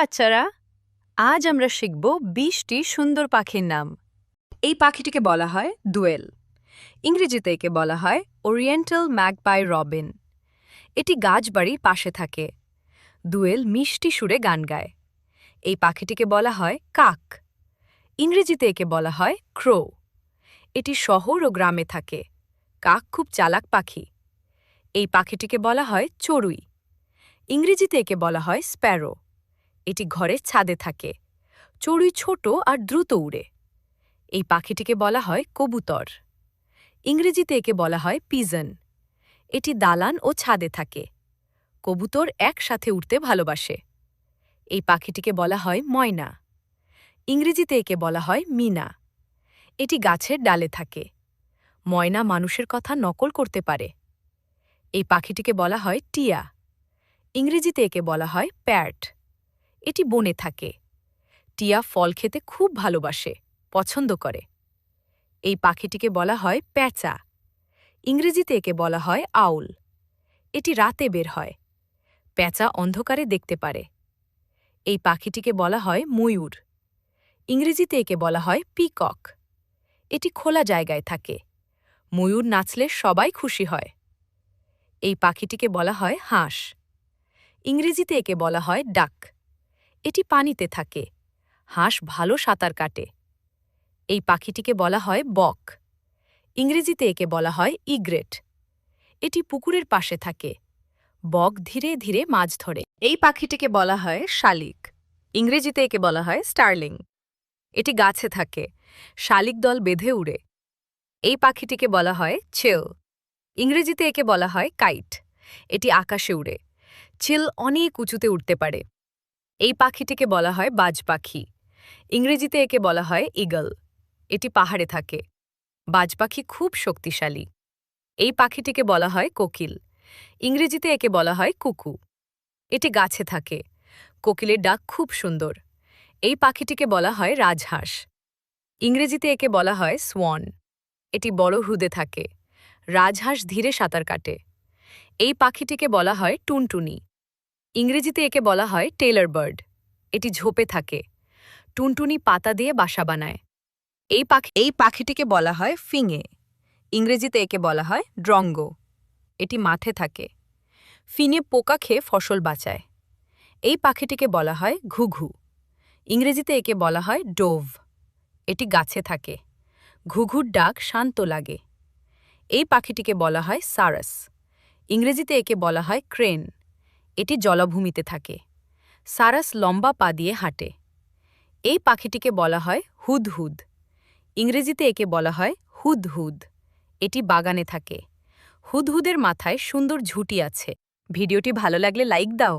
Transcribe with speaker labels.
Speaker 1: বাচ্চারা, আজ আমরা শিখব ২০টি সুন্দর পাখির নাম। এই পাখিটিকে বলা হয় দোয়েল। ইংরেজিতে একে বলা হয় ওরিয়েন্টাল ম্যাগপাই রবিন। এটি গাছবাড়ির পাশে থাকে। দোয়েল মিষ্টি সুরে গান গায়। এই পাখিটিকে বলা হয় কাক। ইংরেজিতে একে বলা হয় ক্রো। এটি শহর ও গ্রামে থাকে। কাক খুব চালাক পাখি। এই পাখিটিকে বলা হয় চড়ুই। ইংরেজিতে একে বলা হয় স্প্যারো। এটি ঘরের ছাদে থাকে। চড়ুই ছোট আর দ্রুত উড়ে। এই পাখিটিকে বলা হয় কবুতর। ইংরেজিতে একে বলা হয় পিজন। এটি দালান ও ছাদে থাকে। কবুতর একসাথে উড়তে ভালোবাসে। এই পাখিটিকে বলা হয় ময়না। ইংরেজিতে একে বলা হয় মিনা। এটি গাছের ডালে থাকে। ময়না মানুষের কথা নকল করতে পারে। এই পাখিটিকে বলা হয় টিয়া। ইংরেজিতে একে বলা হয় প্যারট। এটি বনে থাকে। টিয়া ফল খেতে খুব ভালোবাসে, পছন্দ করে। এই পাখিটিকে বলা হয় প্যাঁচা। ইংরেজিতে একে বলা হয় আউল। এটি রাতে বের হয়। প্যাঁচা অন্ধকারে দেখতে পারে। এই পাখিটিকে বলা হয় ময়ূর। ইংরেজিতে একে বলা হয় পিকক। এটি খোলা জায়গায় থাকে। ময়ূর নাচলে সবাই খুশি হয়। এই পাখিটিকে বলা হয় হাঁস। ইংরেজিতে একে বলা হয় ডাক। এটি পানিতে থাকে। হাঁস ভালো সাঁতার কাটে। এই পাখিটিকে বলা হয় বক। ইংরেজিতে একে বলা হয় ইগ্রেট। এটি পুকুরের পাশে থাকে। বক ধীরে ধীরে মাছ ধরে। এই পাখিটিকে বলা হয় শালিক। ইংরেজিতে একে বলা হয় স্টার্লিং। এটি গাছে থাকে। শালিক দল বেঁধে উড়ে। এই পাখিটিকে বলা হয় চিল। ইংরেজিতে একে বলা হয় কাইট। এটি আকাশে উড়ে। চিল অনেক উঁচুতে উঠতে পারে। এই পাখিটিকে বলা হয় বাজ পাখি। ইংরেজিতে একে বলা হয় ঈগল। এটি পাহাড়ে থাকে। বাজ পাখি খুব শক্তিশালী। এই পাখিটিকে বলা হয় কোকিল। ইংরেজিতে একে বলা হয় কুকু। এটি গাছে থাকে। কোকিলের ডাক খুব সুন্দর। এই পাখিটিকে বলা হয় রাজহাঁস। ইংরেজিতে একে বলা হয় সোয়ান। এটি বড় হ্রদে থাকে। রাজহাঁস ধীরে সাঁতার কাটে। এই পাখিটিকে বলা হয় টুনটুনি। ইংরেজিতে একে বলা হয় টেইলর বার্ড। এটি ঝোপে থাকে। টুনটুনি পাতা দিয়ে বাসা বানায়। এই পাখিটিকে বলা হয় ফিঙে। ইংরেজিতে একে বলা হয় ড্রঙ্গ। এটি মাঠে থাকে। ফিঙে পোকা খেয়ে ফসল বাঁচায়। এই পাখিটিকে বলা হয় ঘুঘু। ইংরেজিতে একে বলা হয় ডোভ। এটি গাছে থাকে। ঘুঘুর ডাক শান্ত লাগে। এই পাখিটিকে বলা হয় সারাস। ইংরেজিতে একে বলা হয় ক্রেন। এটি জলাভূমিতে থাকে। সারাস লম্বা পা দিয়ে হাঁটে। এই পাখিটিকে বলা হয় হুদহুদ। ইংরেজিতে একে বলা হয় হুদহুদ। এটি বাগানে থাকে। হুদহুদের মাথায় সুন্দর ঝুঁটি আছে। ভিডিওটি ভালো লাগলে লাইক দাও।